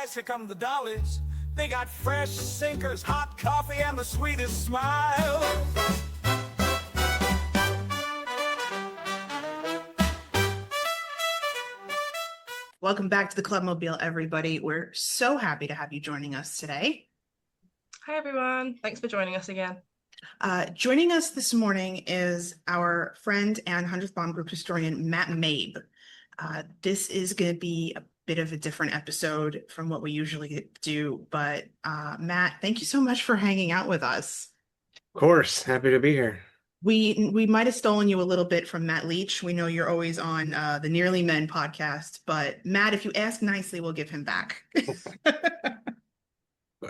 guys, here come the dollies. They got fresh sinkers, hot coffee, and the sweetest smile. Welcome back to the Clubmobile, everybody. We're so happy to have you joining us today. Hi, everyone. Thanks for joining us again. Joining us this morning is our friend and 100th Bomb Group historian, Matt Mabe. This is going to be a bit of a different episode from what we usually do, but Matt, thank you so much for hanging out with us. Of course, happy to be here. We might have stolen you a little bit from Matt Leach. We know you're always on the Nearly Men podcast, but Matt, if you ask nicely, we'll give him back.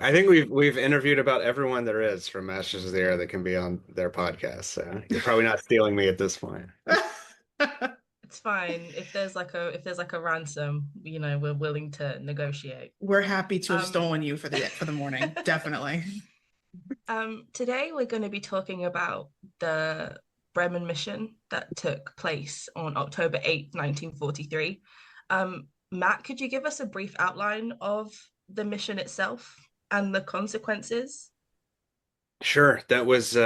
I think we've interviewed about everyone there is from Masters of the Air that can be on their podcast. So you're probably not stealing me at this point. It's fine. If there's like a ransom, we're willing to negotiate. We're happy to have stolen you for the morning, definitely. Today we're going to be talking about the Bremen mission that took place on October 8th, 1943. Matt, could you give us a brief outline of the mission itself and the consequences? Sure. That was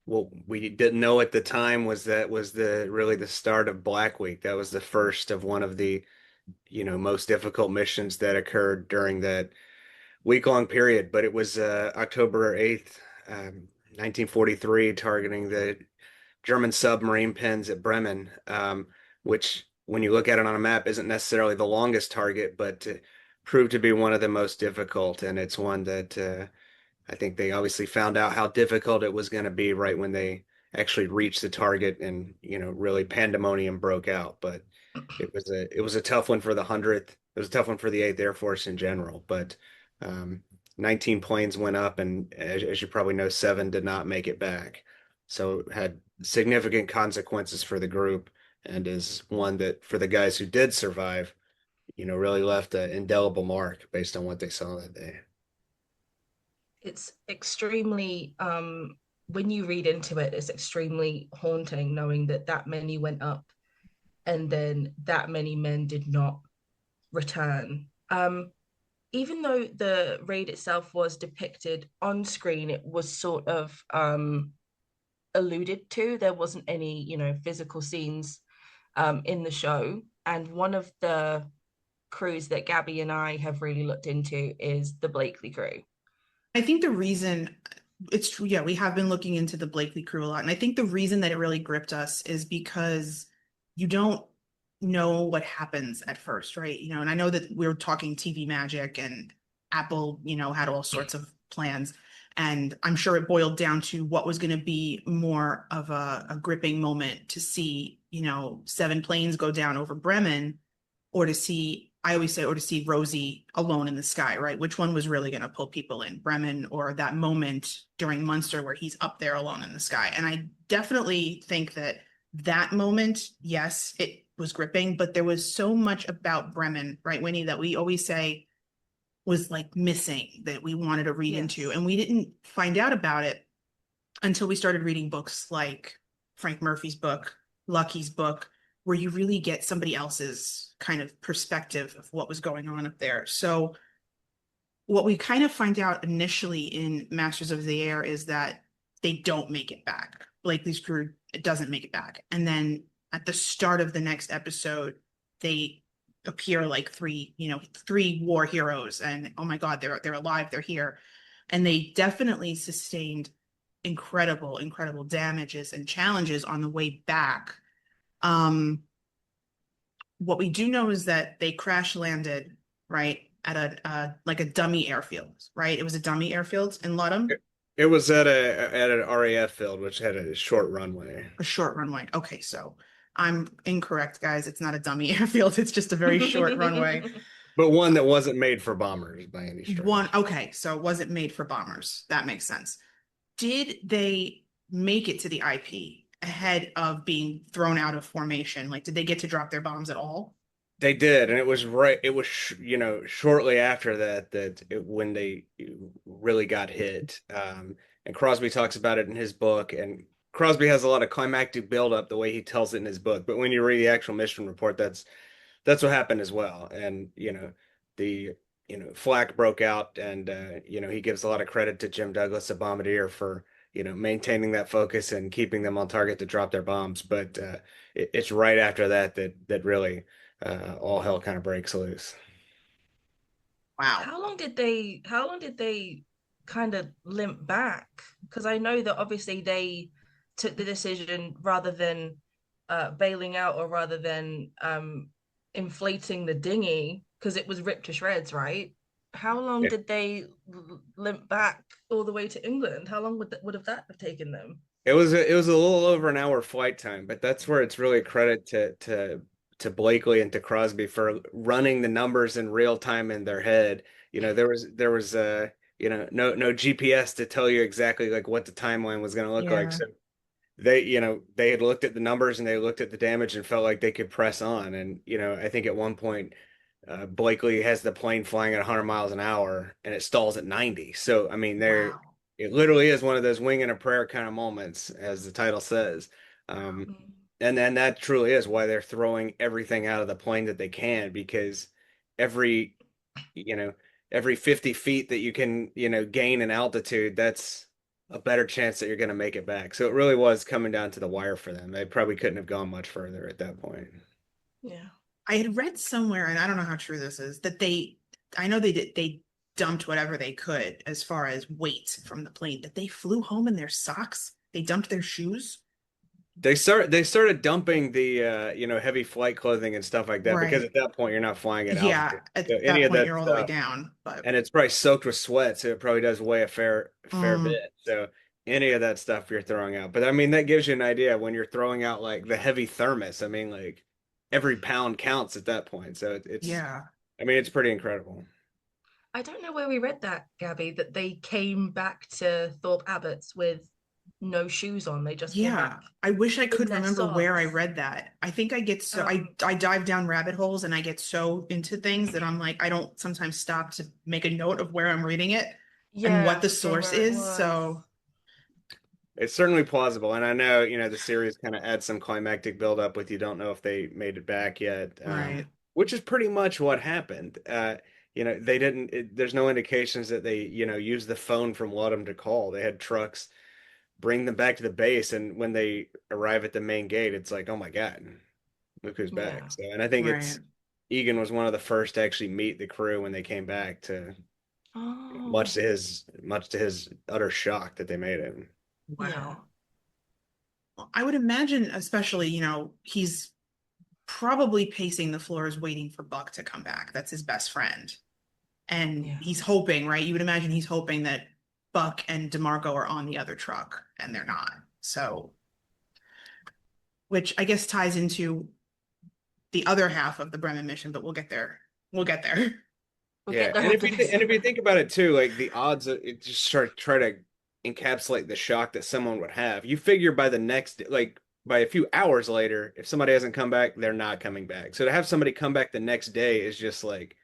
what we didn't know at the time was really the start of Black Week. That was the first of one of the, most difficult missions that occurred during that week-long period. But it was October 8th, 1943, targeting the German submarine pens at Bremen, which, when you look at it on a map, isn't necessarily the longest target, but proved to be one of the most difficult. And it's one that I think they obviously found out how difficult it was going to be right when they actually reached the target, and really pandemonium broke out. But it was a tough one for the 100th. It was a tough one for the 8th Air Force in general. But 19 planes went up, and as you probably know, 7 did not make it back. So it had significant consequences for the group, and is one that, for the guys who did survive, really left an indelible mark based on what they saw that day. It's extremely, when you read into it, it's extremely haunting knowing that many went up and then that many men did not return. Even though the raid itself was depicted on screen, it was sort of alluded to. There wasn't any, physical scenes in the show. And one of the crews that Gabby and I have really looked into is the Blakely crew. I think the reason it's true, yeah, we have been looking into the Blakely crew a lot. And I think the reason that it really gripped us is because you don't know what happens at first, right? And I know that we're talking TV magic, and Apple, had all sorts of plans. And I'm sure it boiled down to what was going to be more of a gripping moment to see, 7 planes go down over Bremen, or to see Rosie alone in the sky, right? Which one was really going to pull people in, Bremen or that moment during Munster where he's up there alone in the sky? And I definitely think that moment, yes, it was gripping, but there was so much about Bremen, right, Winnie, that we always say was like missing, that we wanted to read into. And we didn't find out about it until we started reading books like Frank Murphy's book, Lucky's book, where you really get somebody else's kind of perspective of what was going on up there. So what we kind of find out initially in Masters of the Air is that they don't make it back. Blakely's crew doesn't make it back. And then at the start of the next episode, they appear like three war heroes, and oh my God, they're alive, they're here. And they definitely sustained incredible damages and challenges on the way back. What we do know is that they crash landed, right, at a dummy airfield, right? It was a dummy airfield in Ludham. It was at an RAF field, which had a short runway. A short runway. Okay, so I'm incorrect, guys. It's not a dummy airfield. It's just a very short runway. But one that wasn't made for bombers by any stretch. Okay, so it wasn't made for bombers. That makes sense. Did they make it to the IP ahead of being thrown out of formation? Like, did they get to drop their bombs at all? They did, and it was shortly after that when they really got hit. And Crosby talks about it in his book, and Crosby has a lot of climactic buildup the way he tells it in his book. But when you read the actual mission report, that's what happened as well. And the flak broke out, and he gives a lot of credit to Jim Douglas, a bombardier, for maintaining that focus and keeping them on target to drop their bombs. But it's right after that that really all hell kind of breaks loose. Wow. How long did they kind of limp back? Because I know that obviously they took the decision rather than bailing out, or rather than inflating the dinghy because it was ripped to shreds, right? How long Yeah. did they limp back all the way to England? How long would have that have taken them? It was a little over an hour flight time, but that's where it's really credit to Blakely and to Crosby for running the numbers in real time in their head. There was no GPS to tell you exactly like what the timeline was going to look like. Yeah. So they had looked at the numbers and they looked at the damage and felt like they could press on. And I think at one point Blakely has the plane flying at 100 miles an hour and it stalls at 90. So I mean, Wow. it literally is one of those wing and a prayer kind of moments, as the title says. Um, Mm. and then that truly is why they're throwing everything out of the plane that they can, because every, you know, every 50 feet that you can, gain in altitude, that's a better chance that you're going to make it back. So it really was coming down to the wire for them. They probably couldn't have gone much further at that point. Yeah. I had read somewhere, and I don't know how true this is, that I know they dumped whatever they could as far as weight from the plane, that they flew home in their socks. They dumped their shoes. They started dumping the heavy flight clothing and stuff like that, because Right. at that point you're not flying at Yeah. altitude. So At any that of point, that you're all the way stuff, down, but and it's probably soaked with sweat, so it probably does weigh a fair mm, bit. So any of that stuff you're throwing out. But I mean, that gives you an idea when you're throwing out like the heavy thermos. I mean, like every pound counts at that point. So yeah. I mean, it's pretty incredible. I don't know where we read that, Gabby, that they came back to Thorpe Abbots with no shoes on. They just came Yeah. back I wish I in could their remember where I socks. read that. I think I get so Um, I dive down rabbit holes and I get so into things that I'm like, I don't sometimes stop to make a note of where I'm reading it and what yeah, the from source where it is. was. So It's certainly plausible, and I know the series kind of adds some climactic buildup with you don't know if they made it back yet, Yeah, right. which is pretty much what happened. They didn't. There's no indications that they used the phone from Ludham to call. They had trucks bring them back to the base, and when they arrive at the main gate, it's like, oh my God, look who's back. yeah. So, and I think Right. it's Egan was one of the first to actually meet the crew when they came back, to Oh, much to his utter shock that they made it. yeah, Wow. I would imagine, especially, he's probably pacing the floors waiting for Buck to come back. That's his best friend. And yeah, he's hoping, right? You would imagine he's hoping that Buck and DeMarco are on the other truck, and they're not. So, which I guess ties into the other half of the Bremen mission, but we'll get there. We'll get there. we'll Yeah, get there and if after you th this. and if you think about it too, like the odds of it, just try to encapsulate the shock that someone would have. You figure by the next, like by a few hours later, if somebody hasn't come back, they're not coming back. So to have somebody come back the next day is just like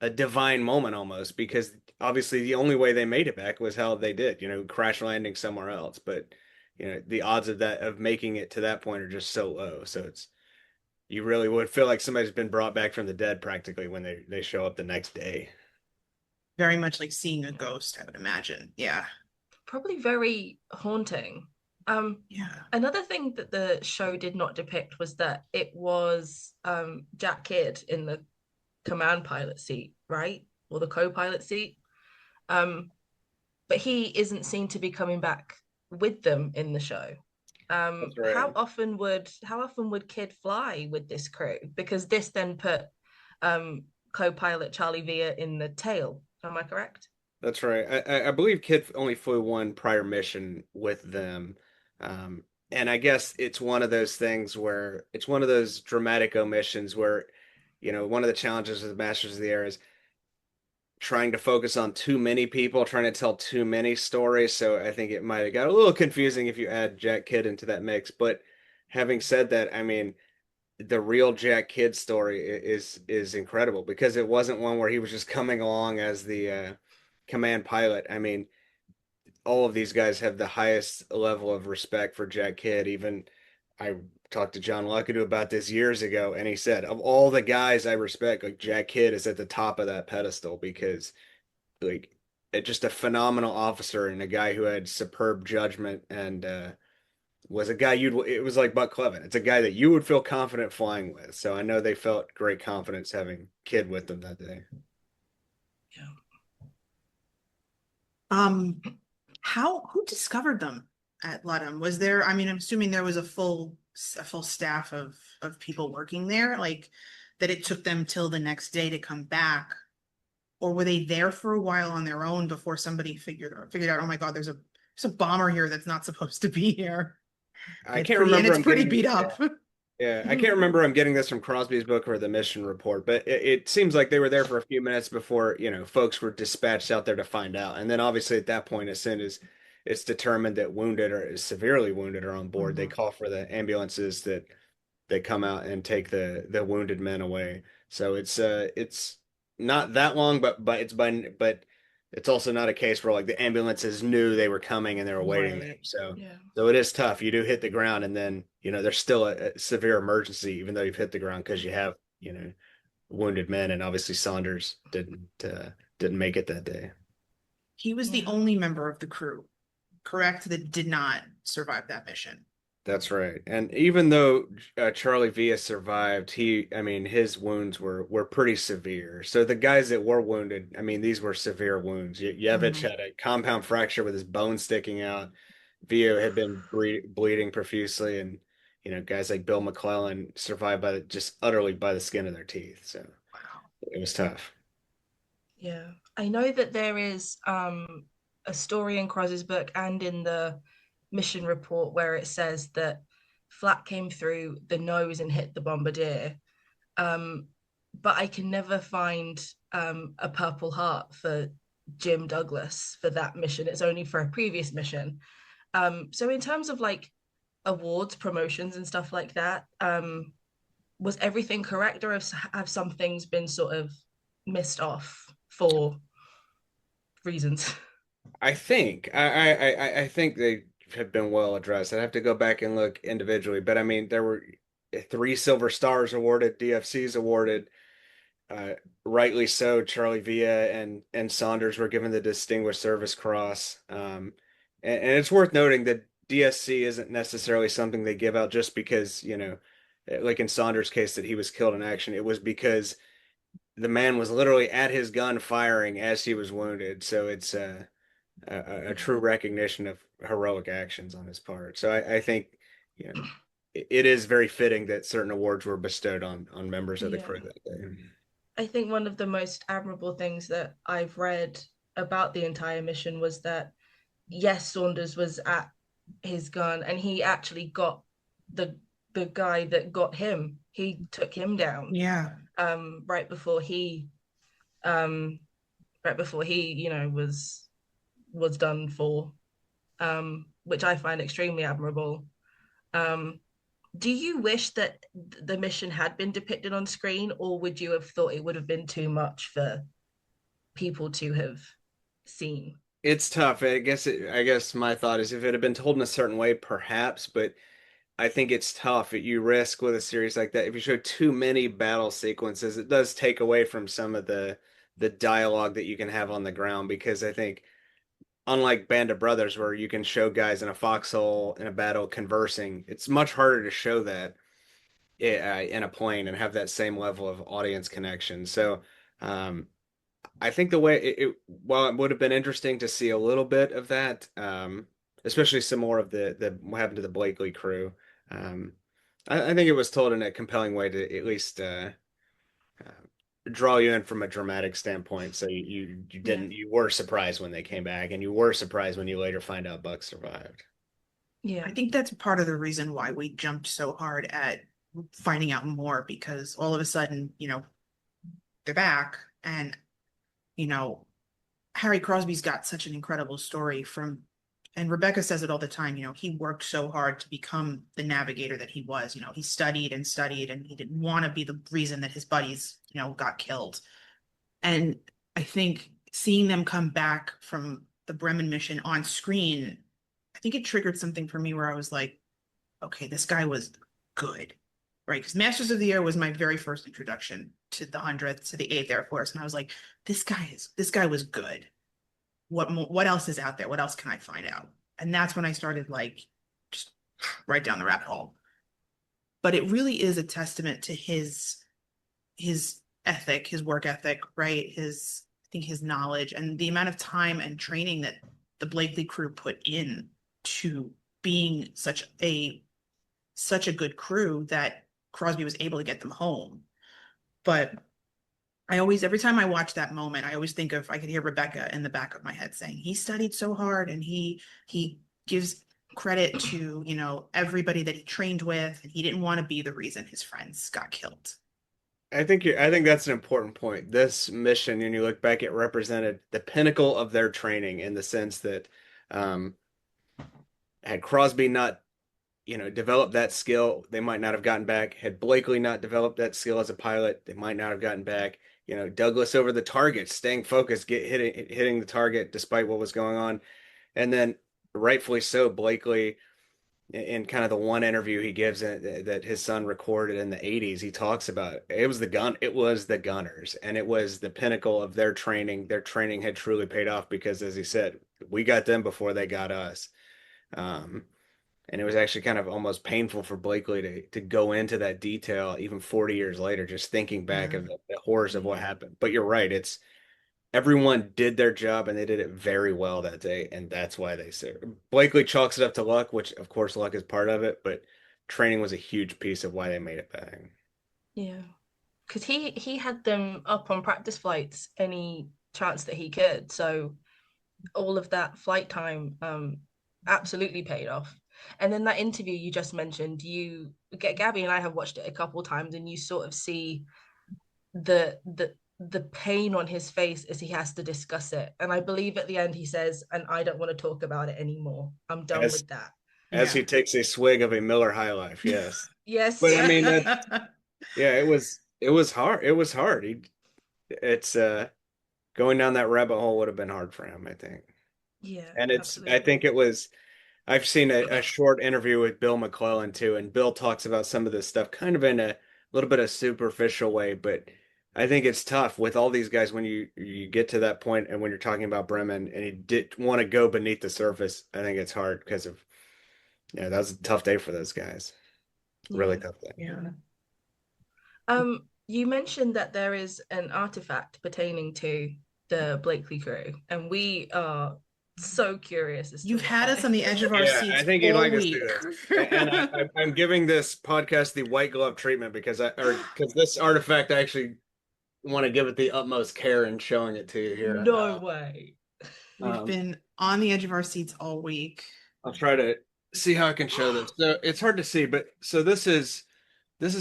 a divine moment almost, because obviously the only way they made it back was how they did, crash landing somewhere else. But the odds of that of making it to that point are just so low. So you really would feel like somebody's been brought back from the dead practically when they show up the next day. Very much like seeing a ghost, I would imagine. Yeah. Probably very haunting. Um, Yeah. Another thing that the show did not depict was that it was Jack Kidd in the command pilot seat, right? Or the co-pilot seat. Um, but he isn't seen to be coming back with them in the show. That's right. How often would Kidd fly with this crew? Because this then put co-pilot Charlie Villa in the tail. Am I correct? That's right. I believe Kid only flew one prior mission with them. And I guess it's one of those things where it's one of those dramatic omissions where, one of the challenges of the Masters of the Air is trying to focus on too many people, trying to tell too many stories. So I think it might have got a little confusing if you add Jack Kidd into that mix. But having said that, I mean, the real Jack Kidd story is incredible, because it wasn't one where he was just coming along as the command pilot. I mean, all of these guys have the highest level of respect for Jack Kidd. Even I talked to John Luckadoo about this years ago, and he said, of all the guys I respect, like Jack Kidd is at the top of that pedestal because like just a phenomenal officer and a guy who had superb judgment and was a guy it was like Buck Clevin. It's a guy that you would feel confident flying with. So I know they felt great confidence having Kidd with them that day. Yeah. Who discovered them at Ludham? Was there, I mean, I'm assuming there was a full staff of people working there, like that it took them till the next day to come back, or were they there for a while on their own before somebody figured out, oh my God, there's a bomber here that's not supposed to be here. I can't remember. It's pretty beat up. Yeah, I can't remember. I'm getting this from Crosby's book or the mission report, but it seems like they were there for a few minutes before, folks were dispatched out there to find out. And then obviously at that point, as soon as it's determined that wounded or severely wounded are on board, they call for the ambulances that they come out and take the wounded men away. So it's not that long, but it's also not a case where like the ambulances knew they were coming and they were waiting there. Right. So Yeah. so it is tough. You do hit the ground and then, there's still a severe emergency even though you've hit the ground because you have, wounded men and obviously Saunders didn't make it that day. He was the Yeah. only member of the crew, correct, that did not survive that mission. That's right. And even though Charlie Villa survived, I mean, his wounds were pretty severe. So the guys that were wounded, I mean, these were severe wounds. Yevich had a compound fracture with his bone sticking out. Villa had been bleeding profusely, and guys like Bill McClellan survived just utterly by the skin of their teeth. So Wow. it was tough. Yeah. I know that there is a story in Cros's book and in the mission report where it says that flak came through the nose and hit the bombardier. But I can never find a Purple Heart for Jim Douglas for that mission. It's only for a previous mission. So in terms of like awards, promotions, and stuff like that, was everything correct, or have some things been sort of missed off for reasons? I think I think they have been well addressed. I'd have to go back and look individually, but I mean there were 3 Silver Stars awarded, DFCs awarded. Rightly so, Charlie Villa and Saunders were given the Distinguished Service Cross. And it's worth noting that DSC isn't necessarily something they give out just because, like in Saunders' case, that he was killed in action. It was because the man was literally at his gun firing as he was wounded. So it's a true recognition of heroic actions on his part. So I think, it is very fitting that certain awards were bestowed on members of the crew that day. I think one of the most admirable things that I've read about the entire mission was that, yes, Saunders was at his gun and he actually got the guy that got him. He took him down. Yeah. Right before he was done for, which I find extremely admirable. Do you wish that the mission had been depicted on screen, or would you have thought it would have been too much for people to have seen? It's tough. I guess my thought is if it had been told in a certain way, perhaps, but I think it's tough. You risk with a series like that. If you show too many battle sequences, it does take away from some of the dialogue that you can have on the ground because I think unlike Band of Brothers where you can show guys in a foxhole in a battle conversing, it's much harder to show that in a plane and have that same level of audience connection. So, I think the way while it would have been interesting to see a little bit of that, especially some more of the what happened to the Blakely crew, I think it was told in a compelling way to at least draw you in from a dramatic standpoint. So you were surprised when they came back, and you were surprised when you later find out Buck survived. Yeah, I think that's part of the reason why we jumped so hard at finding out more, because all of a sudden, they're back and, Harry Crosby's got such an incredible story and Rebecca says it all the time, he worked so hard to become the navigator that he was. He studied and studied and he didn't want to be the reason that his buddies, got killed. And I think seeing them come back from the Bremen mission on screen, I think it triggered something for me where I was like, okay, this guy was good, right? Because Masters of the Air was my very first introduction to the 100th, to the 8th Air Force, and I was like, this guy was good. What else is out there? What else can I find out? And that's when I started like just right down the rabbit hole. But it really is a testament to his ethic, his work ethic, right? His I think his knowledge and the amount of time and training that the Blakely crew put in to being such a good crew that Crosby was able to get them home. But every time I watch that moment, I always think of, I could hear Rebecca in the back of my head saying, he studied so hard and he gives credit to, everybody that he trained with, and he didn't want to be the reason his friends got killed. I think that's an important point. This mission, when you look back, it represented the pinnacle of their training in the sense that um, had Crosby not, developed that skill, they might not have gotten back. Had Blakely not developed that skill as a pilot, they might not have gotten back. Douglas over the target, staying focused, hitting the target despite what was going on, and then rightfully so, Blakely in kind of the one interview he gives that his son recorded in the 80s, he talks about it was the gunners, and it was the pinnacle of their training. Their training had truly paid off because, as he said, we got them before they got us. And it was actually kind of almost painful for Blakely to go into that detail even 40 years later, just thinking back Yeah. of the horrors of what happened. But you're right, it's everyone did their job and they did it very well that day, and that's why they served. Blakely chalks it up to luck, which of course luck is part of it, but training was a huge piece of why they made it back. Yeah, because he had them up on practice flights any chance that he could. So all of that flight time absolutely paid off. And then that interview you just mentioned, you get Gabby and I have watched it a couple of times, and you sort of see the pain on his face as he has to discuss it. And I believe at the end he says, "And I don't want to talk about it anymore. I'm done As with that." as Yeah. he takes a swig of a Miller High Life, yes. But Yes. I mean that yeah, it was hard. It was hard. It's going down that rabbit hole would have been hard for him, I think. Yeah, And I absolutely. think it was I've seen a short interview with Bill McClellan too, and Bill talks about some of this stuff kind of in a little bit of superficial way, but I think it's tough with all these guys when you get to that point and when you're talking about Bremen and you did want to go beneath the surface. I think it's hard because of that was a tough day for those guys. Really Yeah. tough day. Yeah. You mentioned that there is an artifact pertaining to the Blakely crew, and we are so curious as to You've what had that us on the is. edge of our Yeah, I seats think you'd all like to see week. this. And I'm giving this podcast the white glove treatment because this artifact I actually want to give it the utmost care in showing it to you here. No way. We've Um, been on the edge of our seats all week. I'll try to see how I can show this. So it's hard to see, but so this is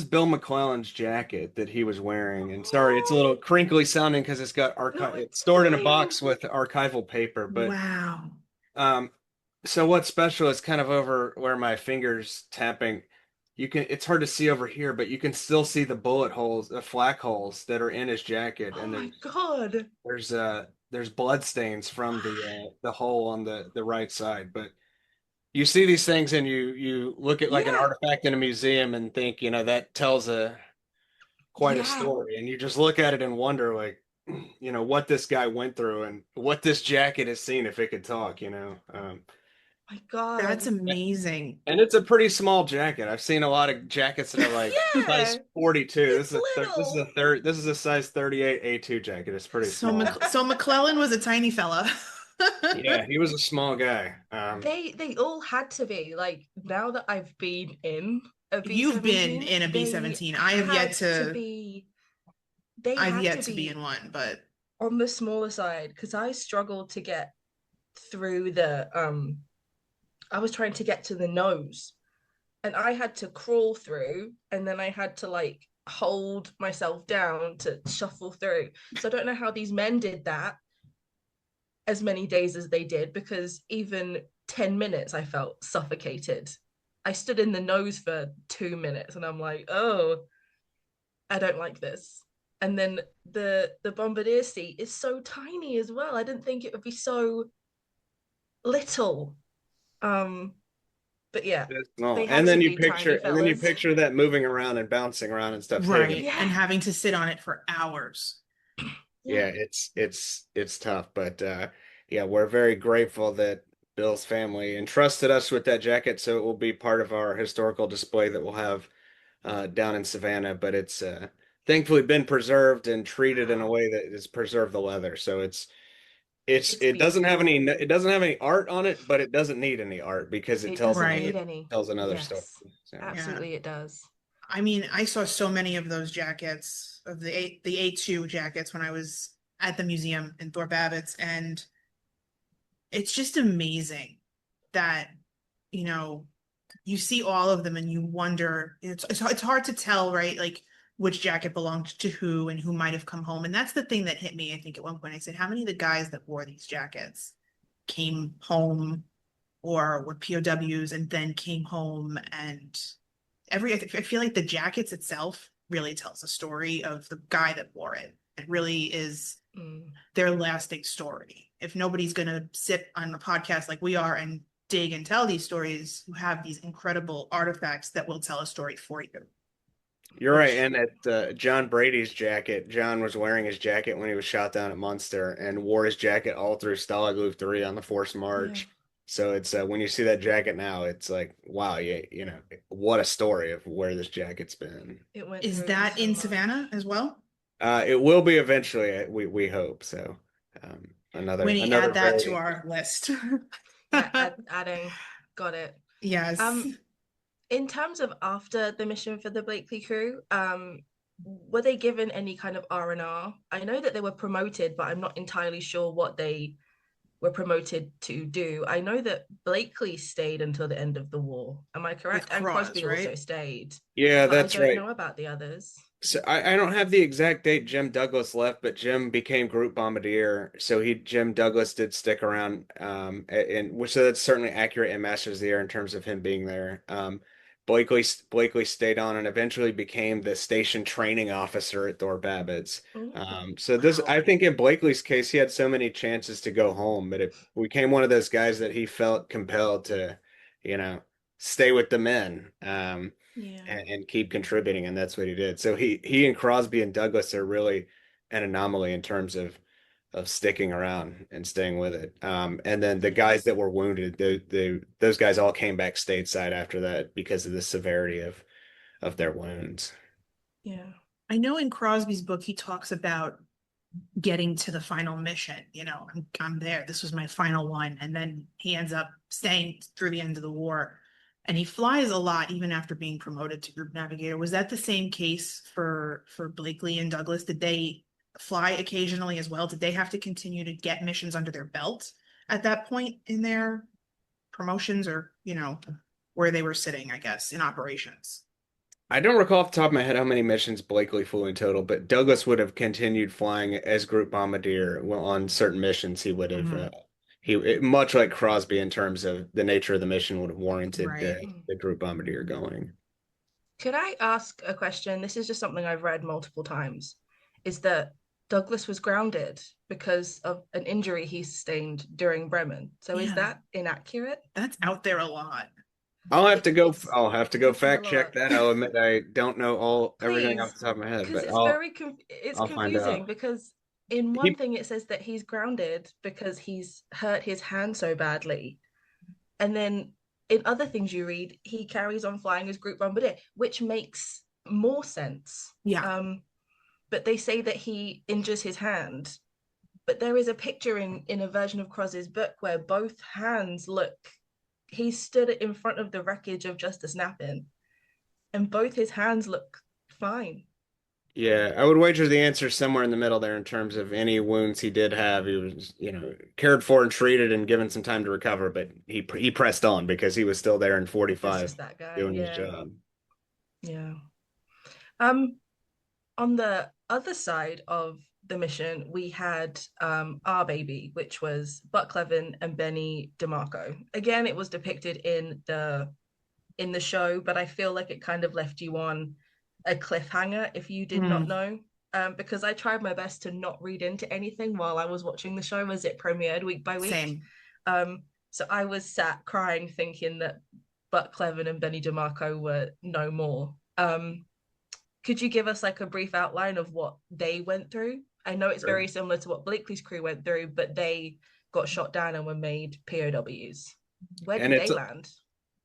Bill McClellan's jacket that he was wearing. And sorry, it's a little crinkly sounding because it's got No, it's it's stored in a fine. box with archival paper. But Wow. um, so what's special is kind of over where my fingers tapping. It's hard to see over here, but you can still see the bullet holes, the flak holes that are in his jacket, Oh and my God. there's blood stains from the hole on the right side. But you see these things and you look at like an Yeah, artifact in a museum and think, that tells quite a yeah. story. And you just look at it and wonder like, what this guy went through and what this jacket has seen if it could talk. My That's God. amazing. And it's a pretty small jacket. I've seen a lot of jackets that are like Yeah, size 42. it's little. This is a size 38 A2 jacket. It's pretty small. So McClellan was a tiny fella. Yeah, he was a small guy. They all had to be. Like, now that I've been in a You've been B-17, in a they B-17. had to be they I've had yet to to be in be one, but on the smaller side because I struggled to get through the I was trying to get to the nose and I had to crawl through and then I had to like hold myself down to shuffle through. So I don't know how these men did that as many days as they did because even 10 minutes I felt suffocated. I stood in the nose for 2 minutes and I'm like, oh, I don't like this. And then the bombardier seat is so tiny as well. I didn't think it would be so little. Um But yeah, It's small. they had to be tiny And then you fellas. picture that moving around and bouncing around and stuff too. Right. And Yeah. having to sit on it for hours. Yeah. Yeah, it's tough, but yeah, we're very grateful that Bill's family entrusted us with that jacket, so it will be part of our historical display that we'll have down in Savannah. But it's thankfully been preserved and treated in a way that has preserved the leather. So It's it doesn't have beautiful. any art on it, but it doesn't need any art because it It tells doesn't Right. need any. another story. Yes, So Yeah. absolutely it does. I mean, I saw so many of those jackets of the A2 jackets when I was at the museum in Thorpe Abbotts, and it's just amazing that, you know, you see all of them and you wonder, it's hard to tell, right? Like which jacket belonged to who and who might have come home. And that's the thing that hit me, I think, at one point. I said, how many of the guys that wore these jackets came home or were POWs and then came home? And I feel like the jackets itself really tells a story of the guy that wore it. It really is Mm. their lasting story. If nobody's going to sit on a podcast like we are and dig and tell these stories, you have these incredible artifacts that will tell a story for you. you're right. Which, And at John Brady's jacket, John was wearing his jacket when he was shot down at Munster and wore his jacket all through Stalag Luft 3 on the forced Yeah. march. So it's when you see that jacket now, it's like, wow, you know, what a story of where this jacket's been. It went is through that so in much. Savannah as well? It will be eventually, we hope. So Winnie, another add that to very our list. Yeah, adding, got it. Yes. In terms of after the mission for the Blakely crew, were they given any kind of R&R? I know that they were promoted, but I'm not entirely sure what they were promoted to do. I know that Blakely stayed until the end of the war. Am I correct? With And Cross, Crosby also right? stayed, Yeah, but I that's don't right. know about the others. So I don't have the exact date Jim Douglas left, but Jim became Group Bombardier. So Jim Douglas did stick around, and which so that's certainly accurate in Masters of the Air in terms of him being there. Blakely stayed on and eventually became the station training officer at Thorpe Abbotts. Oh, So this, wow. I think in Blakely's case, he had so many chances to go home, but it became one of those guys that he felt compelled to, you know, stay with the men. Yeah. And keep contributing, and that's what he did. So he and Crosby and Douglas are really an anomaly in terms of sticking around and staying with it. And then the guys Yes. that were wounded, those guys all came back stateside after that because of the severity of their wounds. Yeah. I know in Crosby's book, he talks about getting to the final mission. I'm there. This was my final one. And then he ends up staying through the end of the war. And he flies a lot even after being promoted to group navigator. Was that the same case for Blakely and Douglas? Did they fly occasionally as well? Did they have to continue to get missions under their belt at that point in their promotions, or, where they were sitting, I guess, in operations? I don't recall off the top of my head how many missions Blakely flew in total, but Douglas would have continued flying as Group Bombardier. Well, on certain missions. He would have Mhm. much like Crosby in terms of the nature of the mission would have warranted Right. the Group Bombardier going. Could I ask a question? This is just something I've read multiple times. Is that Douglas was grounded because of an injury he sustained during Bremen. So is Yeah, that inaccurate? that's out there a lot. It's I'll have to go it's a fact check lot. that. I'll admit I don't know everything off Please, the top of my head, because but it's it's I'll find confusing out. because in one He thing it says that he's grounded because he's hurt his hand so badly. And then in other things you read, he carries on flying as Group Bombardier, which makes more sense. Yeah. But they say that he injures his hand. But there is a picture in a version of Cros's book where both hands look, he stood in front of the wreckage of Justice Knappen, and both his hands look fine. Yeah, I would wager the answer is somewhere in the middle there in terms of any wounds he did have. He was, cared for and treated and given some time to recover, but he pressed on because he was still there in That's 45 just that guy. doing his Yeah. job. Yeah. Um, on the other side of the mission, we had our baby, which was Buck Levin and Benny DeMarco. Again, it was depicted in the show, but I feel like it kind of left you on a cliffhanger if you did not know. Because I tried my best to not read into anything while I was watching the show as it premiered week by week. Same. So I was sat crying thinking that but Cleven and Benny DeMarco were no more. Could you give us like a brief outline of what they went through? I know it's very similar to what Blakely's crew went through, but they got shot down and were made POWs. Where And did they land?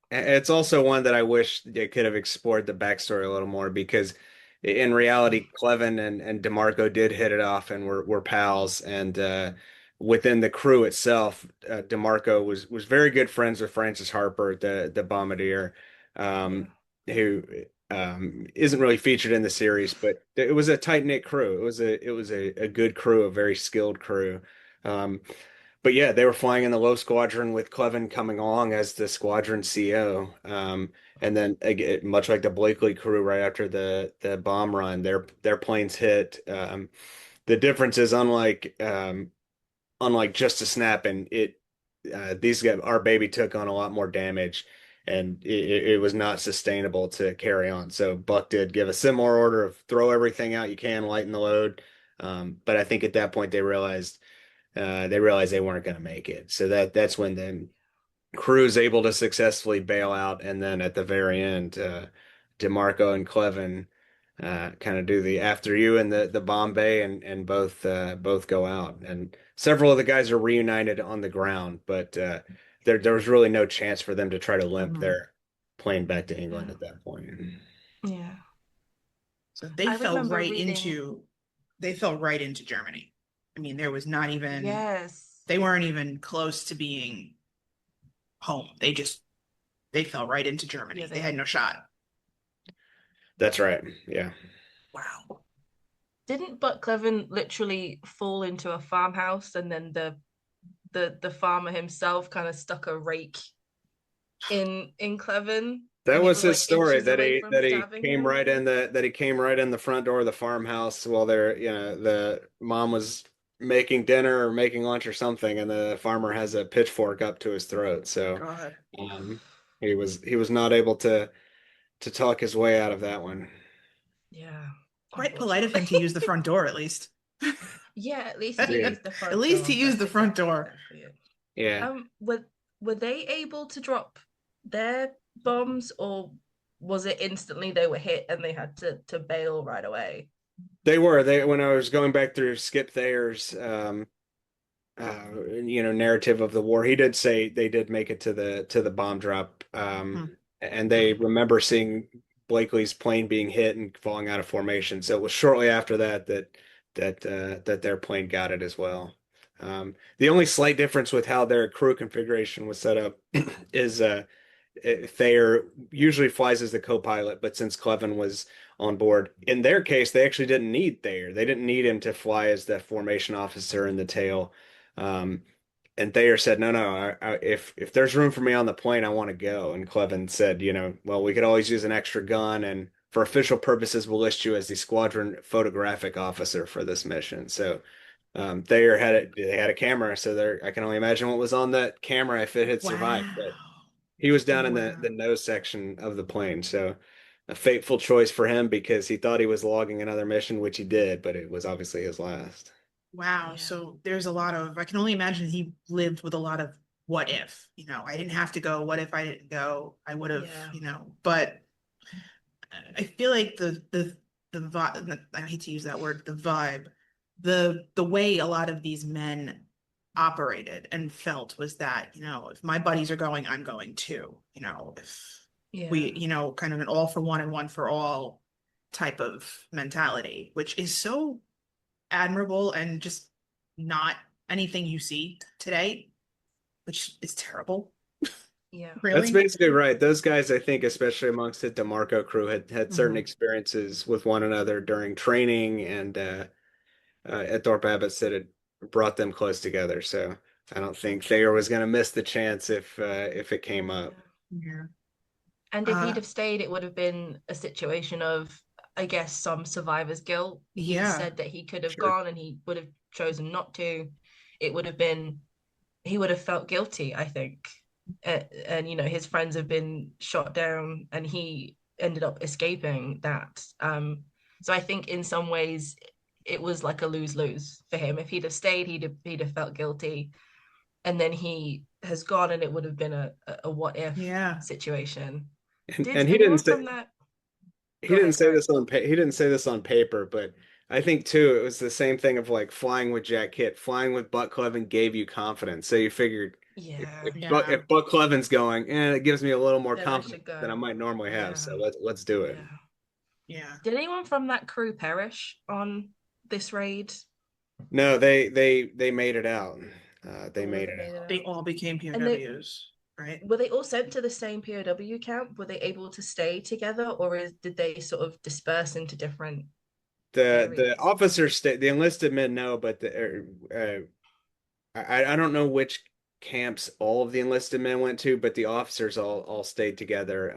it's also one that I wish they could have explored the backstory a little more, because in reality, Cleven and DeMarco did hit it off and were pals. And within the crew itself, DeMarco was very good friends with Francis Harper, the bombardier, um, who isn't really featured in the series, but it was a tight-knit crew. It was a good crew, a very skilled crew. Um, but yeah, they were flying in the low squadron with Cleven coming along as the squadron CO. And then again, much like the Blakely crew, right after the bomb run, their planes hit. The difference is, unlike just a snap, and these guys, our baby took on a lot more damage, and it was not sustainable to carry on. So Buck did give a similar order of throw everything out you can, lighten the load. But I think at that point they realized they weren't going to make it. So that's when the crew is able to successfully bail out, and then at the very end, DeMarco and Cleven kind of do the after you and the Bombay, and both go out, and several of the guys are reunited on the ground, but there was really no chance for them to try to limp their plane back to England at that point. Yeah. So they I fell remember right reading. into Germany. I mean, there was not even Yes. they weren't even close to being home. They fell right into Germany. Yeah, They had no shot. That's right. Yeah. Wow. Didn't Buck Cleven literally fall into a farmhouse, and then the farmer himself kind of stuck a rake in Cleven, That and it was was his like story, inches that away he from that he stabbing came him? right in the front door of the farmhouse while the mom was making dinner or making lunch or something, and the farmer has a pitchfork up to his throat. So God. um, he was not able to talk his way out of that one. Yeah. Quite polite of him to use the front door, at least. Yeah, at least he Yeah. used the At front least door. he used That's the front door. exactly it. Yeah. Were they able to drop their bombs, or was it instantly they were hit and they had to bail right away? They when I was going back through Skip Thayer's narrative of the war, he did say they did make it to the bomb drop, and they remember seeing Blakely's plane being hit and falling out of formation. So it was shortly after that their plane got it as well. The only slight difference with how their crew configuration was set up is Thayer usually flies as the co-pilot, but since Cleven was on board, in their case, they actually didn't need Thayer. They didn't need him to fly as the formation officer in the tail. Um, and Thayer said, "No, no. If there's room for me on the plane, I want to go." And Cleven said, "Well, we could always use an extra gun, and for official purposes, we'll list you as the squadron photographic officer for this mission." So Thayer they had a camera, so I can only imagine what was on that camera if it had survived. Wow. But he was down in Wow. the nose section of the plane, so a fateful choice for him, because he thought he was logging another mission, which he did, but it was obviously his last. Wow. Yeah. So there's a lot of, I can only imagine he lived with a lot of what if, I didn't have to go. What if I didn't go? I would have, but I feel like the vibe, I hate to use that word, the vibe, the way a lot of these men operated and felt was that, if my buddies are going, I'm going too, if we, kind of an all for one and one for all type of mentality, which is so admirable and just not anything you see today, which is terrible. Yeah. Really? That's basically right. Those guys, I think, especially amongst the DeMarco crew, had certain experiences with one another during training, and at Thorpe Abbott said it brought them close together. So I don't think Thayer was going to miss the chance if it came up. Yeah. And if he'd have stayed, it would have been a situation of, I guess, some survivor's guilt. He said that he could have gone and he would have chosen not to. It would have been, he would have felt guilty, I think. And his friends have been shot down and he ended up escaping that. So I think in some ways it was like a lose-lose for him. If he'd have stayed, he'd have felt guilty. and then he has gone, and it would have been a what if Yeah. situation. Did And anyone from that he go didn't ahead? say Sorry. this on he didn't say this on paper, but I think too it was the same thing of like flying with Jack Hitt, flying with Buck Clevin gave you confidence. So you figured Yeah, Yeah. If Buck Clevin's going, and it gives me a little more then I confidence should than I go. might normally have. Yeah, So let's do it. yeah. Yeah. Did anyone from that crew perish on this raid? No, they made it out. They All of made them it made it out. They out. all became And they POWs, right? were they all sent to the same POW camp? Were they able to stay together, or did they sort of disperse into different The areas? officers stay, the enlisted men know, but I don't know which camps all of the enlisted men went to, but the officers all stayed together.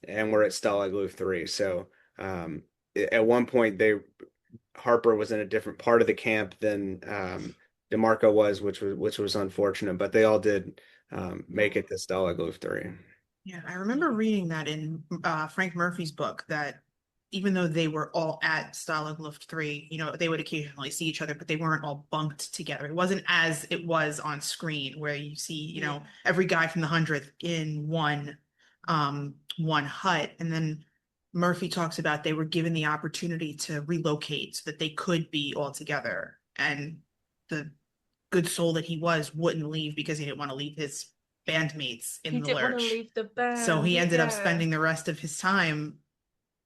And we're at Stalag Luft 3. So at one point Harper was in a different part of the camp than DeMarco was, which was unfortunate, but they all did make Yeah, it to Stalag Luft 3. Yeah, I remember yeah, reading that in Frank Murphy's book that even though they were all at Stalag Luft 3, they would occasionally see each other, but they weren't all bunked together. It wasn't as it was on screen where you see, yeah. every guy from the 100th in one hut. And then Murphy talks about they were given the opportunity to relocate so that they could be all together. And the good soul that he was wouldn't leave because he didn't want to leave his bandmates He in the didn't want to lurch. leave the So band. he ended up Yeah. spending the rest of his time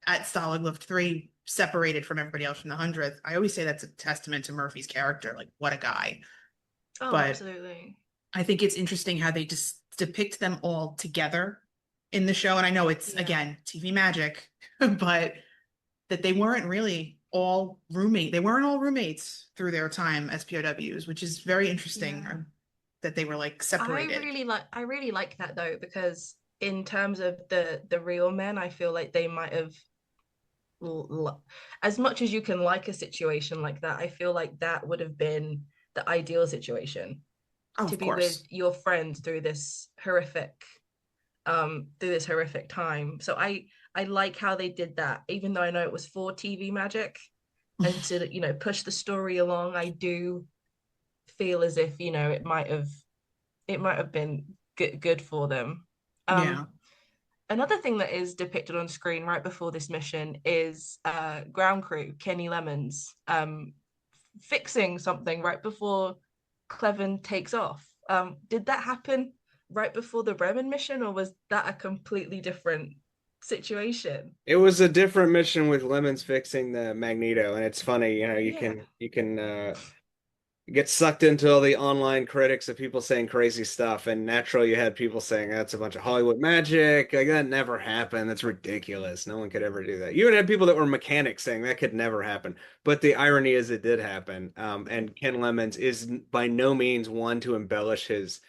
at Stalag Luft 3, separated from everybody else from the 100th. I always say that's a testament to Murphy's character. Like, what a guy. Oh, But absolutely. I think it's interesting how they just depict them all together in the show. And I know it's, Yeah. again, TV magic, but that they weren't really all roommate. They weren't all roommates through their time as POWs, which is very interesting Yeah. that they were like separated. I really like that though, because in terms of the real men, I feel like they might have as much as you can like a situation like that, I feel like that would have been the ideal situation, Oh, to of be with course. your friends through this horrific time. So I like how they did that, even though I know it was for TV magic and to push the story along. I do feel as if it might have been good for them. Yeah. Another thing that is depicted on screen right before this mission is ground crew Kenny Lemons fixing something right before Clevin takes off. Did that happen right before the Bremen mission, or was that a completely different situation? It was a different mission with Lemons fixing the Magneto, and it's funny, Yeah, you can get sucked into all the online critics of people saying crazy stuff, and naturally you had people saying that's a bunch of Hollywood magic, like that never happened, that's ridiculous, no one could ever do that. You even had people that were mechanics saying that could never happen, but the irony is it did happen. And Ken Lemons is by no means one to embellish his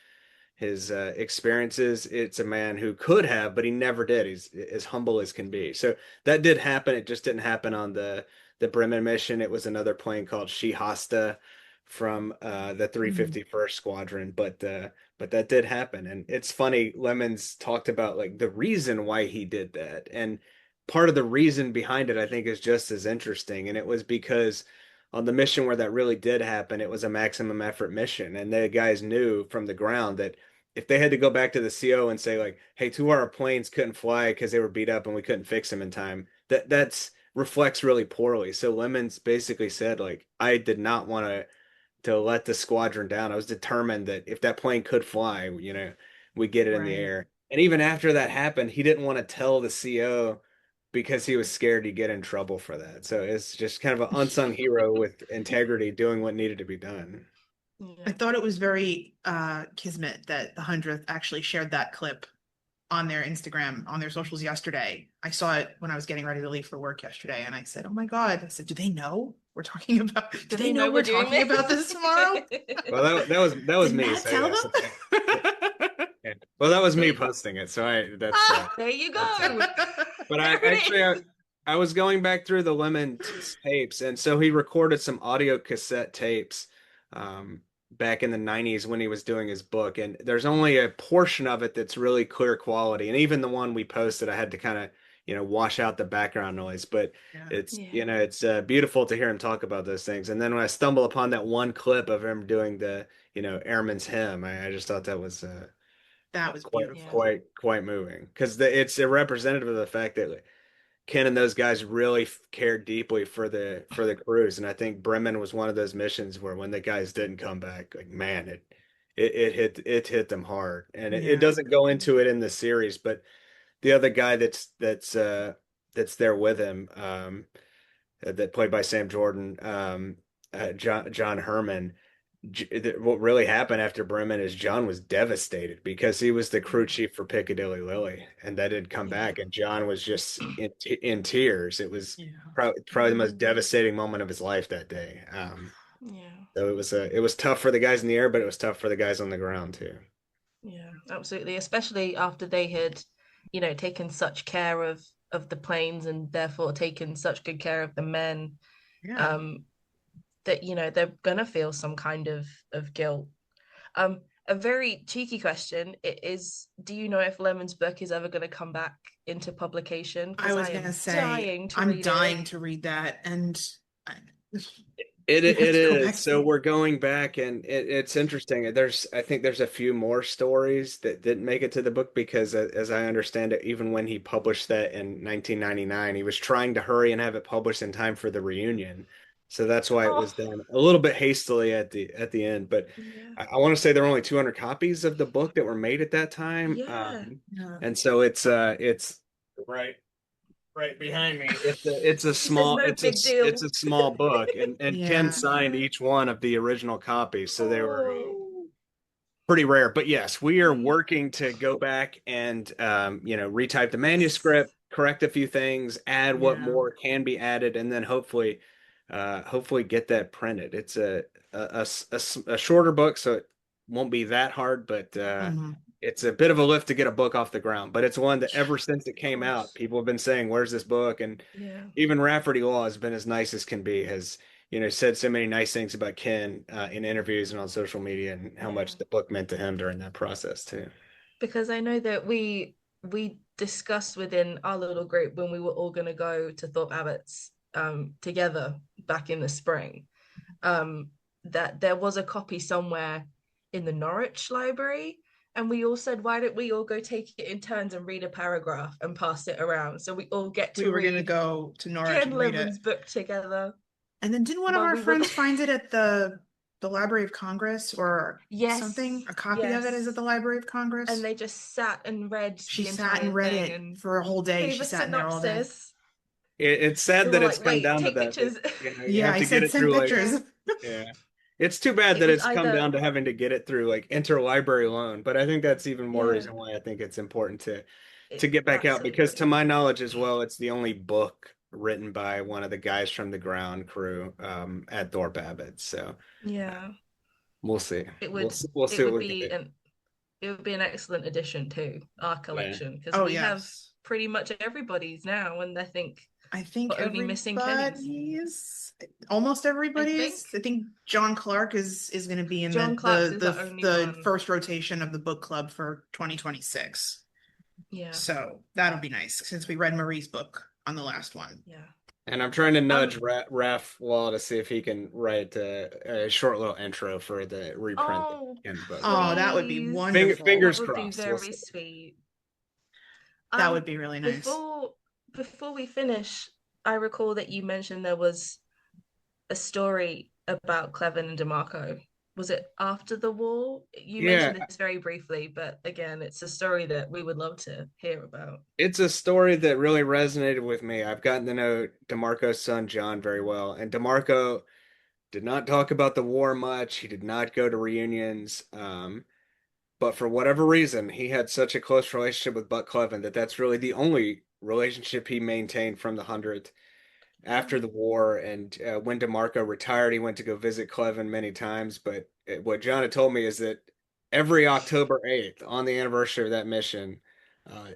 experiences. It's a man who could have, but he never did. He's as humble as can be. So that did happen. It just didn't happen on the Bremen mission. It was another plane called Shihasta from the Mhm. 351st Squadron, but that did happen. And it's funny. Lemons talked about like the reason why he did that, and part of the reason behind it, I think, is just as interesting. And it was because on the mission where that really did happen, it was a maximum effort mission, and the guys knew from the ground that if they had to go back to the CO and say like, "Hey, two of our planes couldn't fly because they were beat up and we couldn't fix them in time," that's reflects really poorly. So Lemons basically said like, "I did not want to let the squadron down. I was determined that if that plane could fly, we get it in the Right. air." And even after that happened, he didn't want to tell the CO because he was scared he'd get in trouble for that. So it's just kind of an unsung hero with integrity doing what needed to be done. I yeah. thought it was very kismet that the 100th actually shared that clip on their Instagram, on their socials yesterday. I saw it when I was getting ready to leave for work yesterday, and I said, "Oh my God." I said, "Do they know we're talking about, do Do they they know know we're we're doing talking about this tomorrow?" this? Well, that was Did me. Matt So tell yes. them? Yeah. Well, that was me See, posting it. So I there you that's go. but I There it actually is. I was going back through the tapes, and so he recorded some audio cassette tapes back in the 90s when he was doing his book, and there's only a portion of it that's really clear quality, and even the one we posted, I had to kind of wash out the background noise. But Yeah. it's, Yeah. it's beautiful to hear him talk about those things. And then when I stumble upon that one clip of him doing the, Airman's Hymn, I just thought that was That was quite, Yeah. beautiful. quite moving because it's a representative of the fact that Ken and those guys really cared deeply for the cruise, and I think Bremen was one of those missions where when the guys didn't come back, like man, it hit them hard, and it Yeah. doesn't go into it in the series, but the other guy that's there with him, that played by Sam Jordan, John Herman. What really happened after Bremen is John was devastated because he was the crew Yeah. chief for Piccadilly Lily, and that didn't come Yeah. back, and John was just in tears. It was Yeah. probably the most devastating moment of his life that day. Yeah. So it was tough for the guys in the air, but it was tough for the guys on the ground too. Yeah, absolutely. Especially after they had, taken such care of the planes and therefore taken such good care of the men, Yeah. um, that they're gonna feel some kind of guilt. A very cheeky question it is, do you know if Lemon's book is ever gonna come back into publication? I Because was I gonna am say, dying to I'm read it. dying to read that, and I, It we have it to go is. back So to. we're going back, and it's interesting. I think there's a few more stories that didn't make it to the book because, as I understand it, even when he published that in 1999, he was trying to hurry and have it published in time for the reunion. So that's why it Oh, was done a little bit hastily at the end. But yeah, I want to say there were only 200 copies of the book that were made at that time, yeah. Yeah. and so it's right behind me. It's a He says small no big it's deal. a small book, and Ken Yeah. signed Yeah. each one of the original copies, so they were Oh, pretty rare. But yes, we are yeah. working to go back and retype the Yes. manuscript, correct a few things, add what Yeah. more can be added, and then hopefully get that printed. It's a shorter book, so it won't be that hard, but Hmm. it's a bit of a lift to get a book off the ground. But it's one that ever since it Of came out, course. people have been saying, "Where's this book?" And Yeah. even Rafferty Law has been as nice as can be, has said so many nice things about Ken in interviews and on social media, and how Yeah. much the book meant to him during that process too. Because I know that we discussed within our little group when we were all going to go to Thorpe Abbott's together back in the spring, um, that there was a copy somewhere in the Norwich library. And we all said, why don't we all go take it in turns and read a paragraph and pass it around so we all get We to were gonna read go to Norwich Ken and read it. Lemon's book together And then didn't one of while our we were friends there. find it at the Library of Congress or something? Yes, A copy of it is at yes. the Library of And Congress. they just sat and read She the sat entire and read thing it and for a whole day. gave She a sat in there all day. synopsis. It's We sad were that it's like, come wait, down to take that. pictures. You Yeah, have I to get said it send through like, pictures. Yeah. yeah. It's too bad It that was it's come either, down to having to get it through like interlibrary loan, but I think that's even more yeah, reason why I think it's important to it, get back out because to absolutely. my knowledge as well, it's the only book written by one of the guys from the ground crew at Thorpe Abbott. So Yeah. we'll see. It We'll would see, we'll it see what would we can be do. an excellent addition to our Yeah. collection because Oh, we have yes. pretty much everybody's now, and I think I think we're only missing Kenny's. almost I think everybody's. I think John Clark is going to be in John Clark's is the only the one. first rotation of the book club for 2026. Yeah, So that'll be nice since we read Marie's book on the last one. yeah. And I'm trying to nudge Um. Raf Wall to see if he can write a short little intro for the reprint of Oh, Ken's book. Oh, that would be please. wonderful. That Fingers would be crossed. We'll very see. sweet. That would Um, be really nice. before we finish, I recall that you mentioned there was a story about Clevin and DeMarco. Was it after the war? You Yeah, mentioned this very briefly, but again, it's a story that we would love to hear about. it's a story that really resonated with me. I've gotten to know DeMarco's son John very well, and DeMarco did not talk about the war much. He did not go to reunions. But for whatever reason, he had such a close relationship with Buck Clevin that that's really the only relationship he maintained from the 100th after the war. And when DeMarco retired, he went to go visit Clevin many times. But what John had told me is that every October 8th, on the anniversary of that mission, uh,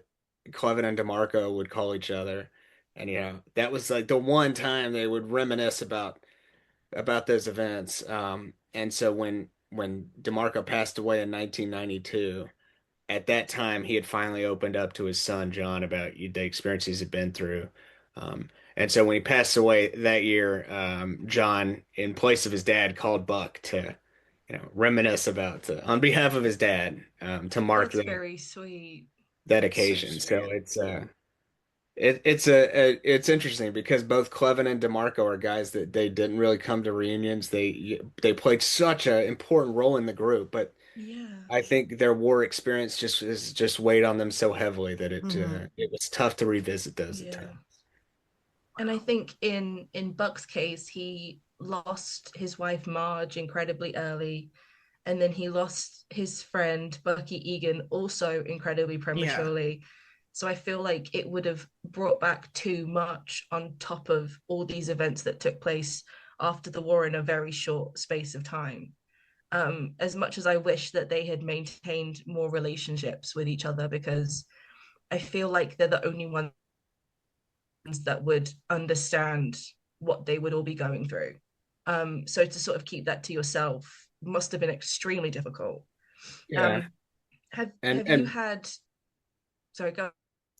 Clevin and DeMarco would call each other. And, that was like the one time they would reminisce about those events. And so when DeMarco passed away in 1992, at that time he had finally opened up to his son John about the experiences he'd been through. And so when he passed away that year, John, in place of his dad, called Buck to, reminisce about, on behalf of his dad, to mark That's very sweet. that So occasion. So sweet. it's interesting because both Clevin and DeMarco are guys that they didn't really come to reunions. They played such an important role in the group, but Yeah. I think their war experience just weighed on them so heavily that Mhm. it was tough to revisit those at Yeah. times. And I think in Buck's case, he lost his wife Marge incredibly early, and then he lost his friend Bucky Egan also incredibly Yeah. prematurely. So I feel like it would have brought back too much on top of all these events that took place after the war in a very short space of time. As much as I wish that they had maintained more relationships with each other, because I feel like they're the only ones that would understand what they would all be going through. So to sort of keep that to yourself must have been extremely difficult. Yeah. Um, have you And had? Sorry, go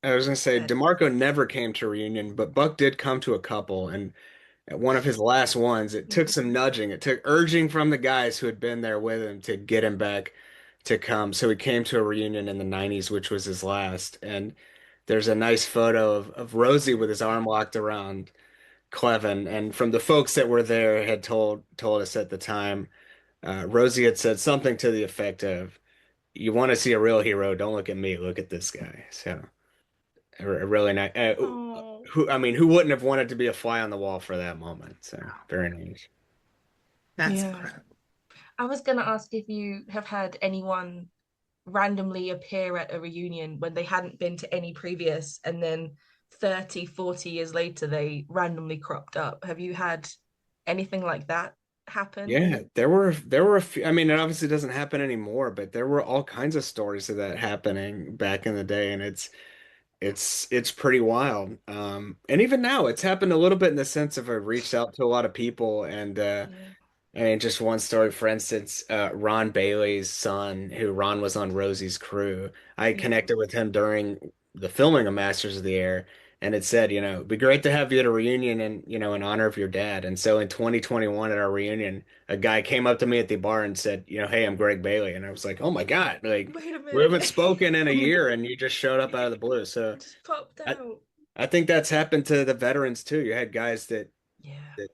I was gonna say ahead. DeMarco never came to reunion, but Buck did come to a couple, and at one of his last ones, it took Mm, some nudging. It took urging from the guys who had been there with him to get him back to come. So he came to a reunion in the 90s, which was his last. And there's a nice photo of Rosie with his arm locked around Clevin. And from the folks that were there had told us at the time, Rosie had said something to the effect of, "You want to see a real hero? Don't look at me. Look at this guy." So a really nice. oh, Who wouldn't have wanted to be a fly on the wall for that moment? So very nice. That's yeah. incredible. I was gonna ask if you have had anyone randomly appear at a reunion when they hadn't been to any previous, and then 30, 40 years later they randomly cropped up. Have you had anything like that happen? Yeah, there were a few, I mean, it obviously doesn't happen anymore, but there were all kinds of stories of that happening back in the day, and it's pretty wild. And even now, it's happened a little bit in the sense of I've reached out to a lot of people, and Yeah. I mean, just one story, for instance, Ron Bailey's son, who Ron was on Rosie's crew. I Yeah. connected with him during the filming of Masters of the Air, and it said, it'd be great to have you at a reunion and, in honor of your dad. And so in 2021 at our reunion, a guy came up to me at the bar and said, hey, I'm Greg Bailey. And I was like, oh my God, like Wait a we haven't minute. spoken in a year and you just showed up out of the blue. So Just popped I, out. I think that's happened to the veterans too. You had guys Yeah. that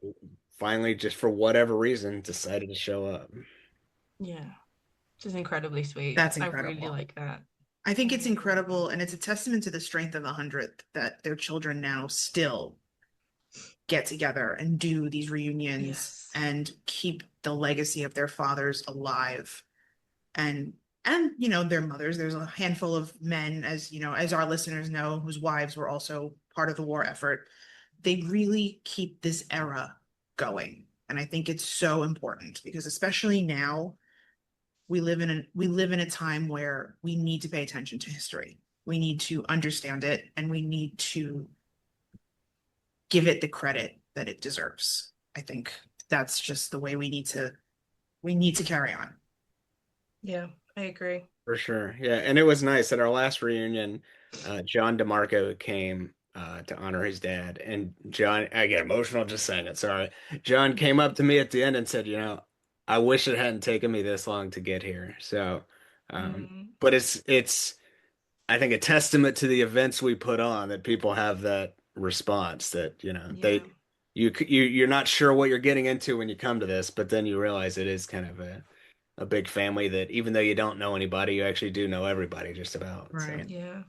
finally, just for whatever reason, decided to show up. Yeah. Which is incredibly sweet. That's I really incredible. like that. I think I it's really like incredible, and it's a testament to the strength of the 100th that their children now still get together and do these that. reunions Yes. and keep the legacy of their fathers alive. And their mothers. There's a handful of men, as our listeners know, whose wives were also part of the war effort. They really keep this era going. And I think it's so important because especially now we live in a time where we need to pay attention to history. We need to understand it and we need to give it the credit that it deserves. I think that's just the way we need to carry on. Yeah, I agree. For sure. Yeah. And it was nice at our last reunion, John DeMarco came to honor his dad. And John, I get emotional just saying it. Sorry. John came up to me at the end and said, I wish it hadn't taken me this long to get here. So, Mm, but it's, I think, a testament to the events we put on that people have that response that, yeah. you're not sure what you're getting into when you come to this, but then you realize it is kind of a big family that even though you don't know anybody, you actually do know everybody just about. So Right. Yeah.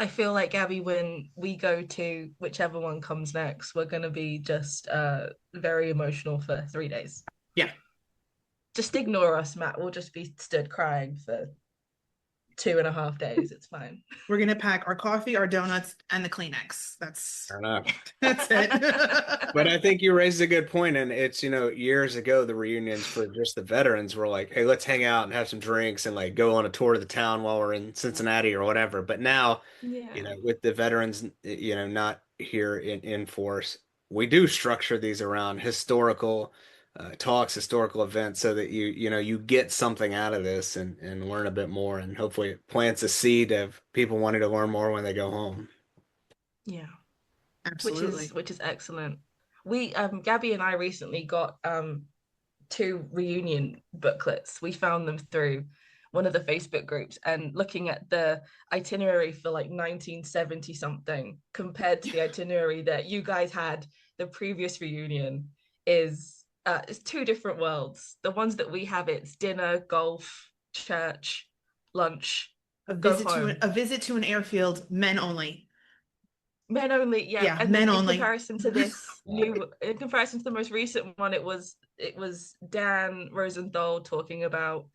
I feel like Gabby, when we go to whichever one comes next, we're gonna be just very emotional for 3 days. Yeah. Just ignore us, Matt. We'll just be stood crying for 2.5 days. It's fine. We're gonna pack our coffee, our donuts, and the Kleenex. That's I don't know. that's it. But I think you raised a good point, and it's, years ago, the reunions for just the veterans were like, hey, let's hang out and have some drinks and like go on a tour of the town while we're in Cincinnati or whatever. But now, Yeah. with the veterans, not here in force, we do structure these around historical talks, historical events, so that you get something out of this and learn a bit more, and hopefully it plants a seed of people wanting to learn more when they go home. Yeah, Absolutely. which is excellent. We Gabby and I recently got two reunion booklets. We found them through one of the Facebook groups, and looking at the itinerary for like 1970 something compared to the itinerary that you guys had the previous reunion is it's two different worlds. The ones that we have, it's dinner, golf, church, lunch, go home. A visit to an airfield, men only. Men only, yeah. Yeah, And men then in only. comparison to this new, in comparison to the most recent one, it was Dan Rosenthal talking about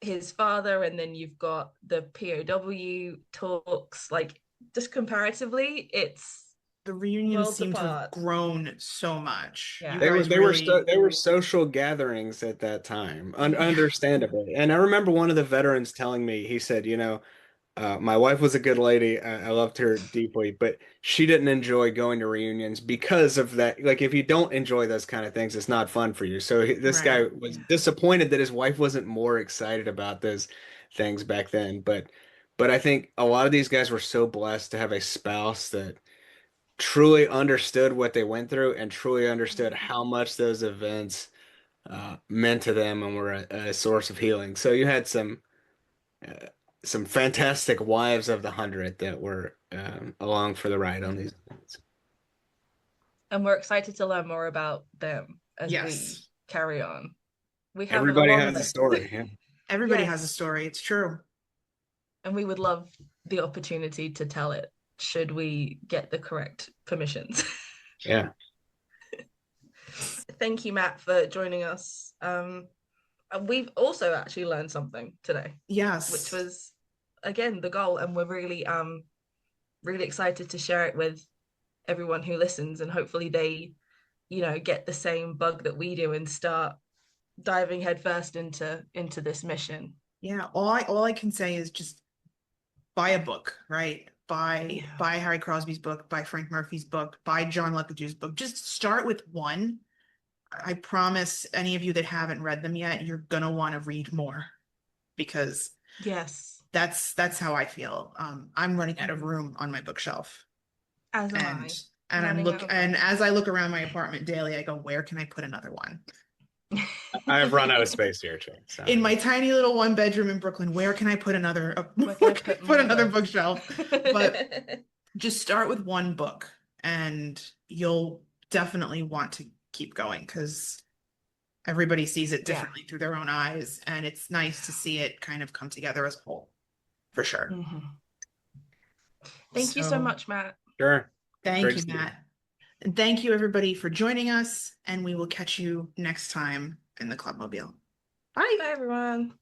his father, and then you've got the POW talks. Like, just comparatively, it's The reunions worlds seem to have apart. grown so much. You Yeah. guys really, They were social gatherings at that time, understandably. And I remember one of the veterans telling me, he said, my wife was a good lady. I loved her deeply, but she didn't enjoy going to reunions because of that. Like, if you don't enjoy those kind of things, it's not fun for you. So this guy right. was disappointed that his wife wasn't more excited about those things back then. But I think a lot of these guys were so blessed to have a spouse that truly understood what they went through and truly understood how much those events meant to them and were a source of healing. So you had uh, some fantastic wives of the 100 that were along for the ride on these events. And we're excited to learn more about them as we Yes. carry on. We have a Everybody long has a list. story. Yeah. Everybody has a Yes. story. It's true. And we would love the opportunity to tell it should we get the correct permissions. Yeah. Thank you, Matt, for joining us. And we've also actually learned something today, which Yes. was again the goal, and we're really excited to share it with everyone who listens, and hopefully they, get the same bug that we do and start diving headfirst into this mission. Yeah. All I can say is just buy a book, right? Yeah. Buy Harry Crosby's book, buy Frank Murphy's book, buy John Le Carre's book. Just start with one. I promise any of you that haven't read them yet, you're gonna want to read more because Yes. that's how I feel. I'm running out of room on my bookshelf, As am and I. and as I look around my apartment daily, I go, where can I put another one? I've run out of space here, too. So. In my tiny little one bedroom in Brooklyn, where can I put another Where can I put another books? bookshelf? But just start with one book and you'll definitely want to keep going because everybody sees it Yeah. differently through their own eyes, and it's nice to see it kind of come together as a whole, for sure. Mhm. Thank you so much, Matt. Sure. Thank Great you, to see you. Matt. And thank you, everybody, for joining us, and we will catch you next time in the Clubmobile. Bye. Bye, everyone.